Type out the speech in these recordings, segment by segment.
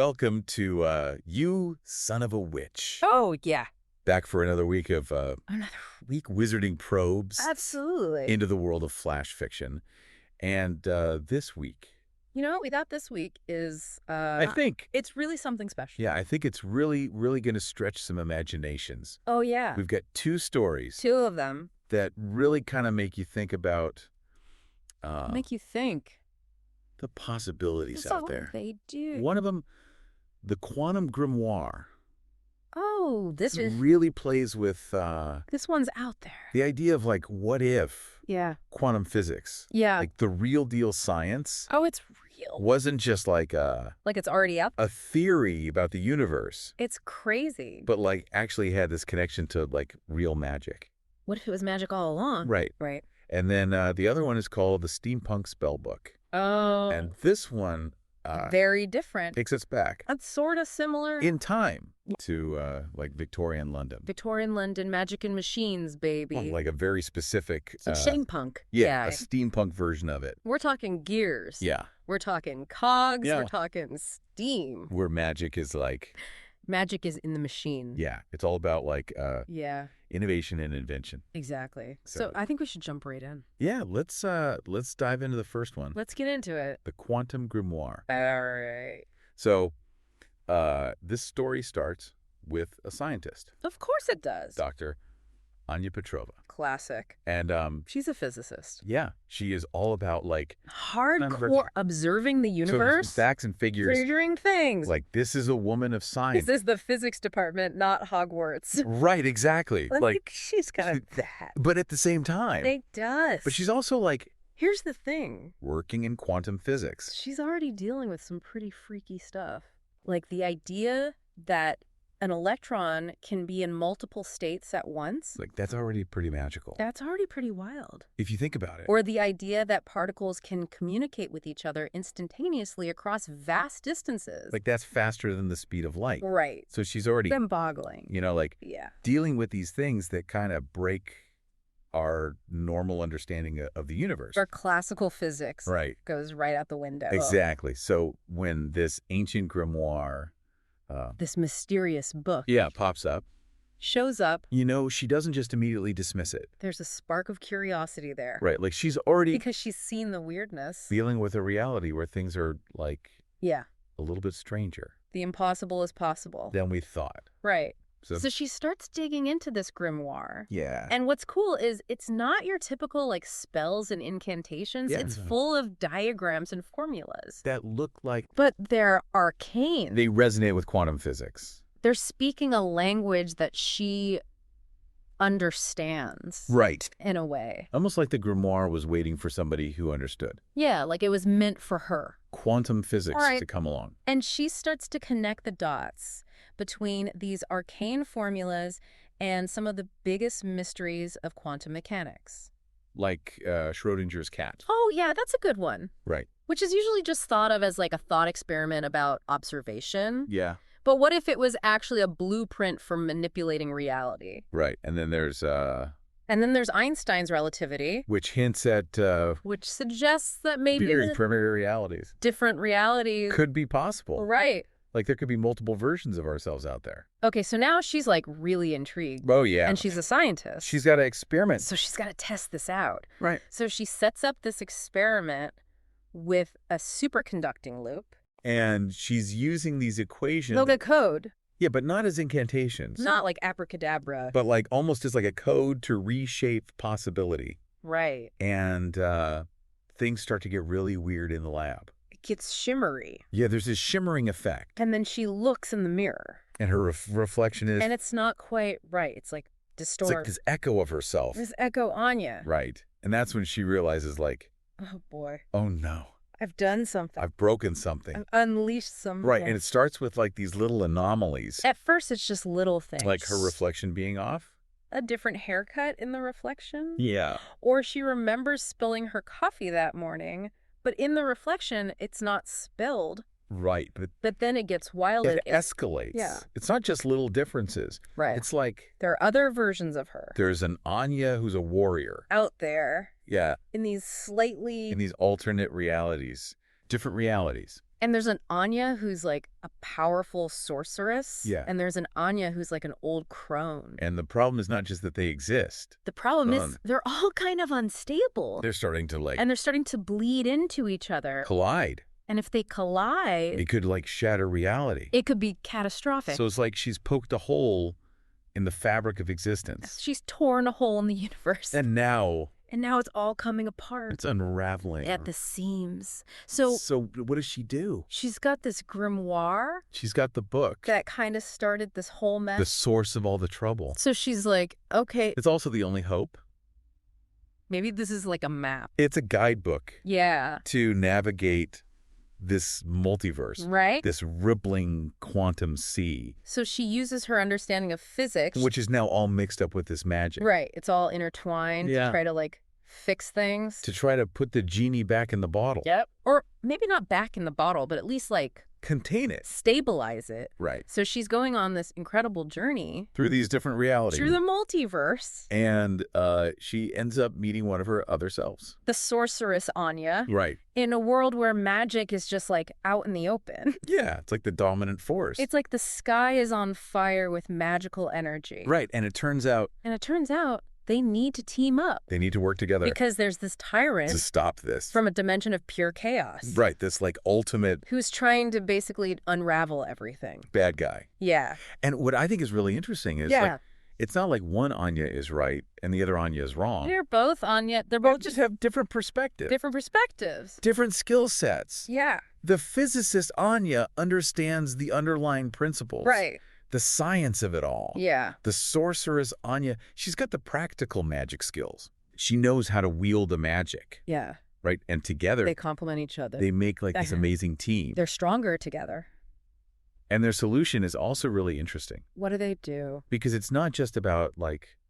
welcome to You Son of a Witch. Oh, yeah. Back for another week of wizarding probes Absolutely. into the world of flash fiction. And this week... You know what we thought this week is... I think... It's really something special. Yeah, I think it's really going to stretch some imaginations. Oh, yeah. We've got two stories. Two of them. That really kind of make you think about... make you think. The possibilities That's out there. All they do. One of them, the Quantum Grimoire. Oh, this is... really plays with... This one's out there. the idea of, like, what if... Yeah. Quantum physics. Yeah. Like, the real deal science... Oh, it's real. wasn't just, like, Like it's already out there. a theory about the universe. It's crazy. But, like, actually had this connection to, like, real magic. What if it was magic all along? Right. Right. And then the other one is called the Steampunk Spellbook. Oh. And this one... very different. takes us back... That's sort of similar. in time to, like, Victorian London. Victorian London, magic and machines, baby. Like a very specific... steampunk. Yeah, a steampunk version of it. We're talking gears. Yeah. We're talking cogs. Yeah. We're talking steam. Where magic is like... Magic is in the machine. Yeah, it's all about, like, Yeah, innovation and invention. exactly. So- So I think we should jump right in. Yeah, let's dive into the first one. Let's get into it. The Quantum Grimoire. All right. So, this story starts with a scientist, Of course it does. Dr. Anya Petrova. Classic. And, She's a physicist. yeah, she is all about, like... Hardcore observing the so universe. facts and figures. Figuring things. Like, this is a woman of science. This is the physics department, not Hogwarts. Right, exactly. Like she's kind of that. But at the same time. It does. But she's also, like, Here's the thing. working in quantum physics. She's already dealing with some pretty freaky stuff. Like the idea that an electron can be in multiple states at once. Like, that's already pretty magical. That's already pretty wild. If you think about it. Or the idea that particles can communicate with each other instantaneously across vast distances. Like, that's faster than the speed of light. Right. So she's already, Boggling. you know, like, Yeah. dealing with these things that kind of break our normal understanding of the universe. Or classical physics. Right. Goes right out the window. Exactly. So when this ancient grimoire, This mysterious book pops up, shows up. you know, she doesn't just immediately dismiss it. There's a spark of curiosity there. Right. Like, she's already Because she's seen the weirdness. dealing with a reality where things are, like, Yeah. a little bit stranger The impossible is possible. than we thought. Right. So, So she starts digging into this grimoire. yeah. And what's cool is it's not your typical like spells and incantations. Yeah. It's full of diagrams and formulas. That look like But they're arcane. they resonate with quantum physics. They're speaking a language that she understands Right. in a way. Almost like the grimoire was waiting for somebody who understood Yeah, like it was meant for her. quantum physics Right. to come along. And she starts to connect the dots between these arcane formulas and some of the biggest mysteries of quantum mechanics. Like Schrodinger's cat. Oh, yeah, that's a good one. Right. Which is usually just thought of as like a thought experiment about observation. Yeah. But what if it was actually a blueprint for manipulating reality? Right. And then there's And then there's Einstein's relativity, which hints at which suggests that maybe very the primary realities different realities. could be possible. Right. Like, there could be multiple versions of ourselves out there. Okay, so now she's like really intrigued. Oh, yeah. And she's a scientist. She's got to experiment. So she's got to test this out. Right. So she sets up this experiment with a superconducting loop. And she's using these equations. Like a code, Yeah, but not as incantations. not like abracadabra. But, like, almost as, like, a code to reshape possibility. Right. And things start to get really weird in the lab. It gets shimmery. Yeah, there's this shimmering effect. And then she looks in the mirror. And her reflection is... And it's not quite right. It's like it's distorted. like this echo of herself. This echo Anya. Right. And that's when she realizes, like, Oh, boy. oh, no. I've done something. I've broken something. I've unleashed some. Right. And it starts with, like, these little anomalies. At first, it's just little things. Like her reflection being off. A different haircut in the reflection. Yeah. Or she remembers spilling her coffee that morning, but in the reflection, it's not spilled. Right. But then it gets wilder. It escalates. Yeah. It's not just little differences. Right. It's like There are other versions of her there's an Anya who's a warrior. out there Yeah. in these slightly... In these alternate realities. Different realities. And there's an Anya who's like a powerful sorceress. Yeah. And there's an Anya who's like an old crone. And the problem is not just that they exist. The problem is they're all kind of unstable. They're starting to And they're starting to bleed into each other. collide. And if they collide, It could shatter reality. it could be catastrophic. So it's like she's poked a hole in the fabric of existence. She's torn a hole in the universe. And now it's all coming apart. it's unraveling. At the seams. So what does she do? she's got this grimoire She's got the book, that kind of started this whole mess. the source of all the trouble. So she's like, okay, It's also the only hope. maybe this is like a map. It's a guidebook Yeah. to navigate this multiverse, Right? this rippling quantum sea, So she uses her understanding of physics. which is now all mixed up with this magic. Right. It's all intertwined Yeah. to try to like fix things. To try to put the genie back in the bottle. Yep. Or maybe not back in the bottle, but at least like Contain it. stabilize it. Right. So she's going on this incredible journey Through these different realities. through the multiverse. And she ends up meeting one of her other selves. The sorceress Anya, Right. in a world where magic is just like out in the open. Yeah, it's like the dominant force. It's like the sky is on fire with magical energy. Right, and it turns out And it turns out they need to team up they need to work together because there's this tyrant to stop this. from a dimension of pure chaos. Right, this ultimate Who's trying to basically unravel everything. bad guy. Yeah. And what I think is really interesting is it's not like one Anya is right and the other Anya is wrong. They're both Anya. They're They both just have different perspectives. different perspectives. Different skill sets. Yeah. The physicist Anya understands the underlying principles. Right. The science of it all. Yeah. The sorceress Anya, she's got the practical magic skills. She knows how to wield the magic, Yeah. right? And together They complement each other. they make this amazing team. They're stronger together. And their solution is also really interesting What do they do? because it's not just about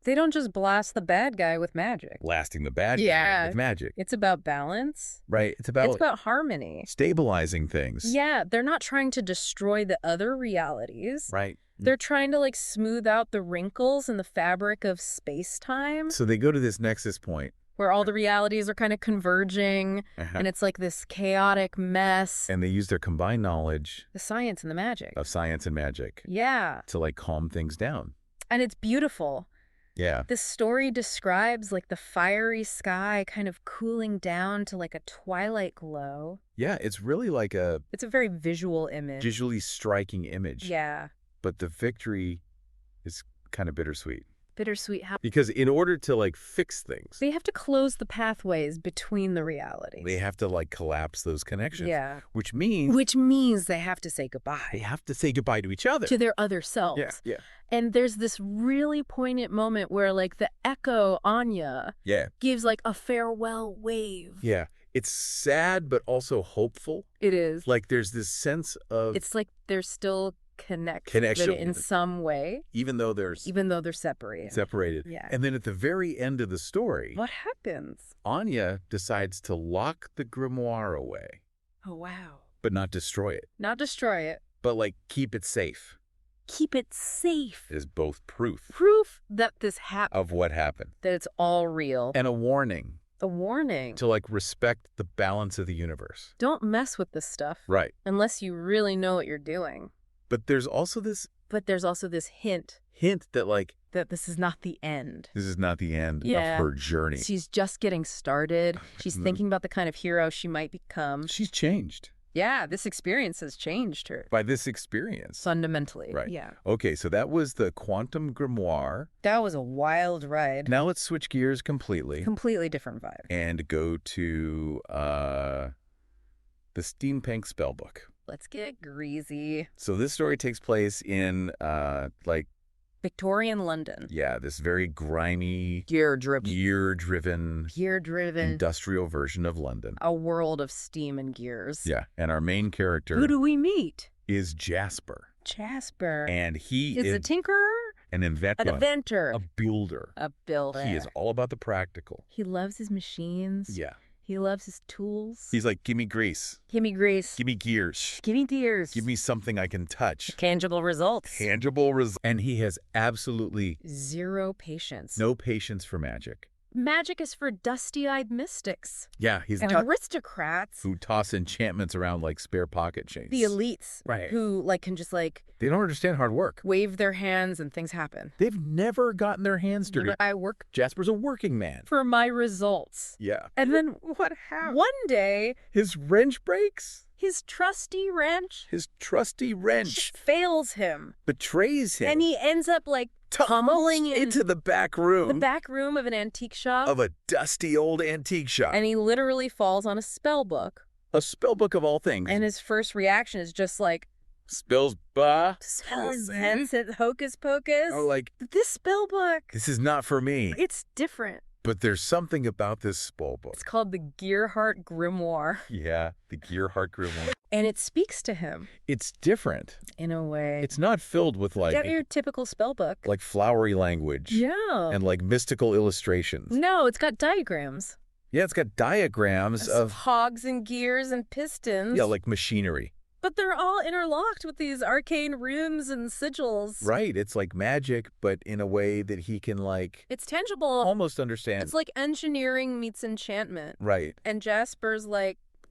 They don't just blast the bad guy with magic. blasting the bad guy Yeah. with magic, It's about balance. right? It's about harmony. stabilizing things. Yeah, they're not trying to destroy the other realities. Right. They're trying to smooth out the wrinkles in the fabric of space-time So they go to this nexus point. where all the realities are kind of converging and it's like this chaotic mess. And they use their combined knowledge The science and the magic. of science and magic Yeah, to calm things down. and it's beautiful. Yeah. This story describes the fiery sky kind of cooling down to a twilight glow. Yeah, it's really like a It's a very visual image. visually striking image. Yeah. But the victory is kind of bittersweet. Bittersweet. Because in order to fix things, They have to close the pathways between the realities. they have to collapse those connections. Yeah. Which means Which means they have to say they goodbye have to say goodbye to each other. to their other selves. Yeah, yeah. And there's this really poignant moment where the echo Anya Yeah, gives a farewell wave. yeah. It's sad but also hopeful. It is. There's this sense of It's they're still Connection. in some way, even though they're separated. separated. Yeah. And then at the very end of the story, What happens? Anya decides to lock the grimoire away, Oh, wow. but not destroy it, Not destroy it. but keep it safe Keep it safe. as both proof Proof that this happened. of what happened That it's all real. and a warning A warning. to respect the balance of the universe. Don't mess with this stuff. Right. Unless you really know what you're doing. But there's also this But there's also this hint hint that that this is not the end. this is not the end Yeah. of her journey. She's just getting started. She's thinking about the kind of hero she might become. She's changed Yeah, this experience has changed her. by this experience. Fundamentally. Right. Yeah. Okay, so that was the Quantum Grimoire. That was a wild ride. Now let's switch gears completely Completely different vibe. and go to the Steampunk Spellbook. Let's get greasy. So this story takes place in Victorian London. this very grimy, Gear-driven. gear-driven, Gear-driven. industrial version of London. A world of steam and gears. Yeah, and our main character Who do we meet? is Jasper. Jasper. And he is a tinkerer? an inventor. An inventor. A builder. A builder. He is all about the practical. He loves his machines. Yeah. He loves his tools. He's like, give me grease. Give me grease. Give me gears. Give me gears. Give me something I can touch. tangible results. Tangible results. And he has absolutely Zero patience. no patience for magic. Magic is for dusty-eyed mystics. Yeah, he's And aristocrats. who toss enchantments around like spare pocket chains. The elites. Right. Who, can just, They don't understand hard work. wave their hands and things happen. They've never gotten their hands dirty. I work Jasper's a working man. for my results. Yeah. And then What happened? one day, His wrench breaks? his trusty wrench His trusty wrench fails him. betrays him. And he ends up, tumbling into the back room. the back room of an antique shop. Of a dusty old antique shop. And he literally falls on a spell book. A spellbook of all things. And his first reaction is just spells bah. sense it, hocus pocus. Oh, This spell book, this is not for me. it's different. But there's something about this spellbook. It's called the Gearheart Grimoire. Yeah, the Gearheart Grimoire. And it speaks to him It's different. in a way. It's not filled with Get your typical spell book. flowery language. Yeah. And mystical illustrations. No, it's got diagrams. Yeah, it's got diagrams of hogs and gears and pistons. like machinery. But they're all interlocked with these arcane runes and sigils. Right. It's like magic, but in a way that he can It's tangible. almost understand. It's like engineering meets enchantment. Right. And Jasper's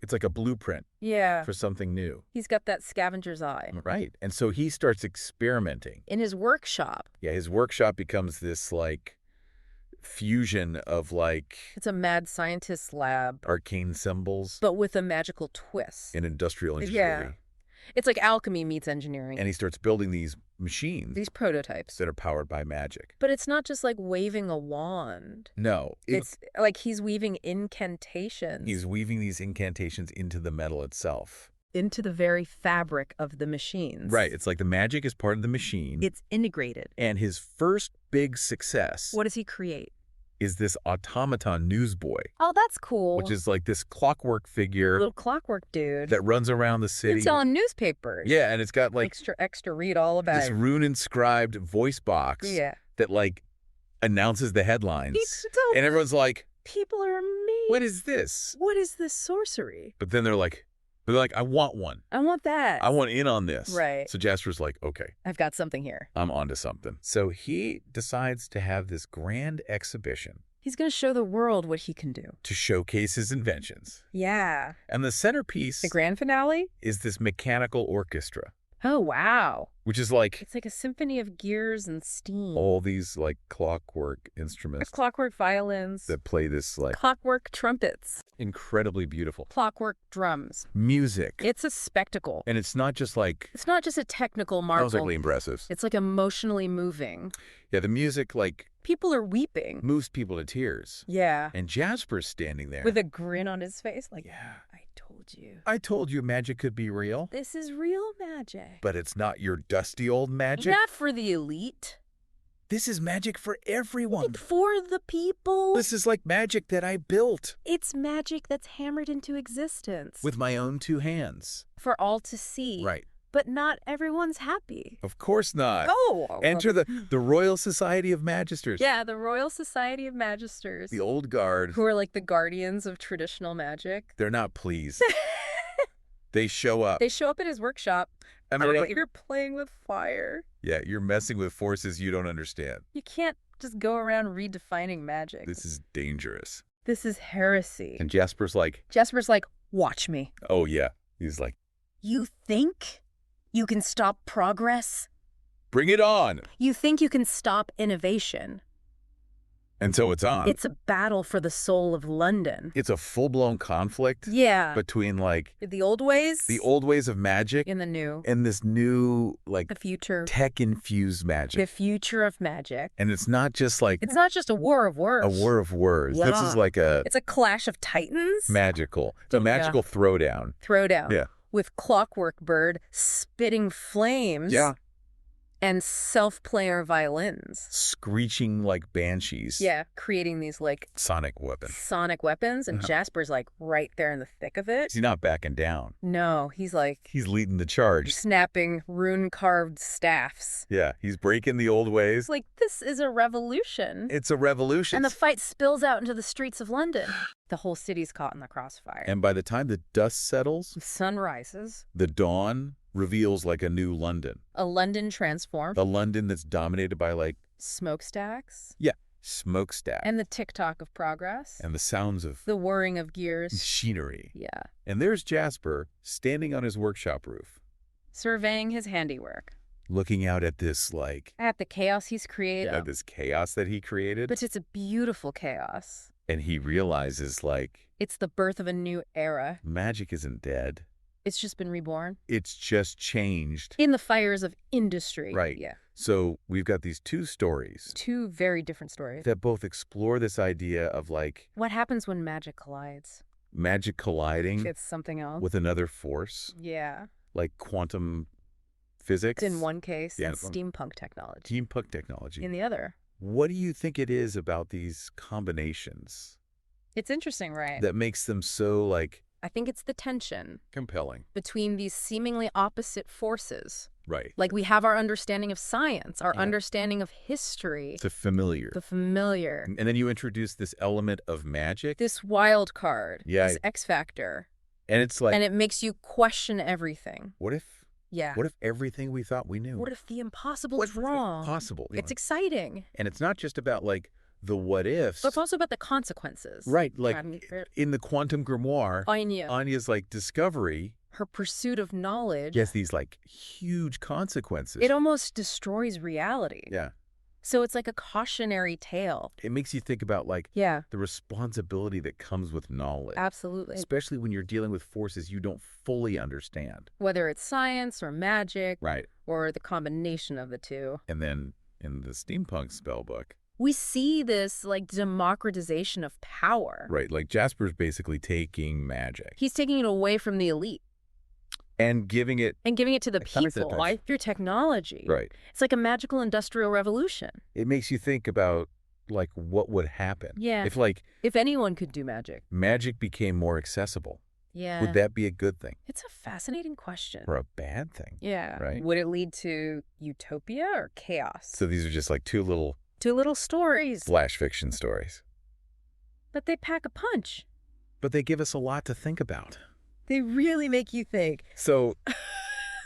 It's like a blueprint yeah, for something new. he's got that scavenger's eye. Right. And so he starts experimenting. In his workshop, Yeah, his workshop becomes this fusion of it's a mad scientist's lab, arcane symbols but with a magical twist. and industrial ingenuity. Yeah. It's like alchemy meets engineering. And he starts building these machines These prototypes. that are powered by magic. But it's not just waving a wand. No. It's he's weaving incantations. He's weaving these incantations into the metal itself. into the very fabric of the machines. Right. It's like the magic is part of the machine. It's integrated. And his first big success What does he create? is this automaton newsboy, Oh, that's cool. which is this clockwork figure little clockwork dude. that runs around the city. He's selling newspapers. Yeah, and it's got extra read all about this it. rune-inscribed voice box Yeah. that announces the headlines. So And everyone's like, people are amazed. what is this? What is this sorcery? But then they're like, I want one. I want that. I want in on this. Right. So Jasper's like, okay, I've got something here. I'm onto something. So he decides to have this grand exhibition He's going to show the world what he can do. to showcase his inventions. Yeah. And the centerpiece The grand finale? is this mechanical orchestra, Oh, wow. which is It's like a symphony of gears and steam. all these clockwork instruments Clockwork violins. that play this Clockwork trumpets. incredibly beautiful Clockwork drums. music. It's a spectacle. And it's not just It's not just a technical marvel. sounds like impressive. It's emotionally moving. Yeah, the music People are weeping. moves people to tears. Yeah. And Jasper's standing there. With a grin on his face, yeah. I told you. I told you magic could be real, This is real magic. but it's not your dusty old magic. Not for the elite. This is magic for everyone. For the people. This is like magic that I built It's magic that's hammered into existence. with my own two hands. For all to see. Right. But not everyone's happy. Of course not. Oh! Enter the Royal Society of Magisters. Yeah, the Royal Society of Magisters. The old guard. Who are the guardians of traditional magic. They're not pleased. They show up. They show up at his workshop. And they're like, You're playing with fire. yeah, you're messing with forces you don't understand. You can't just go around redefining magic. This is dangerous. This is heresy. And Jasper's like, Jasper's like, watch me. oh, yeah. He's like, You think you can stop progress? bring it on. You think you can stop innovation? And so it's on. It's a battle for the soul of London. It's a full-blown conflict Yeah. between The old ways? the old ways of magic In the new. and this new The future. tech-infused magic. The future of magic. And it's not just It's not just a war of words. a war of words. This Yeah. is a It's a clash of titans. magical. It's a magical throwdown. Throwdown. Yeah. With Clockwork Bird spitting flames. Yeah. And self-player violins. Screeching like banshees. Yeah, creating these Sonic weapon. sonic weapons, and Jasper's right there in the thick of it. He's not backing down. No, he's He's leading the charge. snapping rune-carved staffs. Yeah, he's breaking the old ways. It's this is a revolution. It's a revolution. And the fight spills out into the streets of London. The whole city's caught in the crossfire. And by the time the dust settles, The sun rises. the dawn reveals a new London. A London transformed. A London that's dominated by Smokestacks. yeah, smokestack, And the tick-tock of progress. and the sounds of The whirring of gears. machinery. Yeah. And there's Jasper standing on his workshop roof, Surveying his handiwork. looking out at this, At the chaos he's created. at this chaos that he created. But it's a beautiful chaos. And he realizes, It's the birth of a new era. magic isn't dead. It's just been reborn. It's just changed. In the fires of industry. Right. Yeah. So we've got these two stories Two very different stories. that both explore this idea of, What happens when magic collides? magic colliding It's something else. with another force, Yeah. like quantum physics. In one case, Yeah, and steampunk technology. Steampunk technology. In the other. What do you think it is about these combinations It's interesting, right? that makes them so, I think it's the tension compelling? between these seemingly opposite forces. Right. Like we have our understanding of science, our Yeah. understanding of history, It's a familiar. the familiar, And then you introduce this element of magic. this wild card, Yeah. this X factor, And it's and it makes you question everything. what if Yeah. What if everything we thought we knew? What if the impossible What's is wrong? possible? It's exciting. And it's not just about, the what ifs. But it's also about the consequences. Right. In In the quantum grimoire, Anya, Anya's, discovery her pursuit of knowledge, has these, huge consequences. it almost destroys reality. Yeah. So it's like a cautionary tale. It makes you think about, Yeah, the responsibility that comes with knowledge. absolutely. Especially when you're dealing with forces you don't fully understand. Whether it's science or magic Right. or the combination of the two. And then in the steampunk spellbook, We see this democratization of power. right, Jasper's basically taking magic He's taking it away from the elite and giving it, and giving it to the Exciting people touch. through technology. right. It's like a magical industrial revolution. It makes you think about, what would happen. Yeah. If, If anyone could do magic. magic became more accessible, Yeah. would that be a good thing It's a fascinating question. or a bad thing? Yeah. Right. Would it lead to utopia or chaos? So these are just, two little Two little stories, flash fiction stories. but they pack a punch. But they give us a lot to think about. They really make you think. So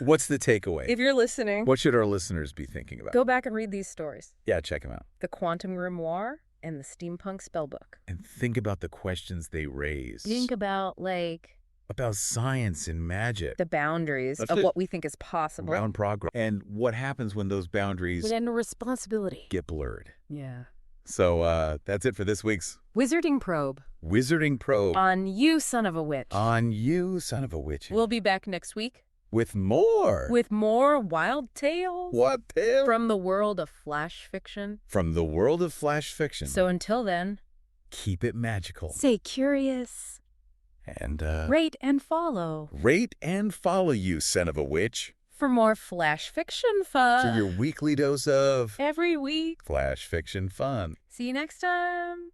what's the takeaway? If you're listening, What should our listeners be thinking about? go back and read these stories. Yeah, check them out. The Quantum Grimoire and the Steampunk Spellbook. And think about the questions they raise. Think about, about science and magic. the boundaries That's of it. what we think is possible. Around progress. And what happens when those boundaries But then a responsibility. get blurred. Yeah. So that's it for this week's Wizarding Probe. Wizarding Probe. On you, son of a witch. On you, son of a witch. We'll be back next week With more. with more wild tales What tale? from the world of flash fiction. From the world of flash fiction. So until then, keep it magical. stay curious. And Rate and follow rate and follow you, son of a witch, for more flash fiction fun. for your weekly dose of Every week. flash fiction fun. See you next time.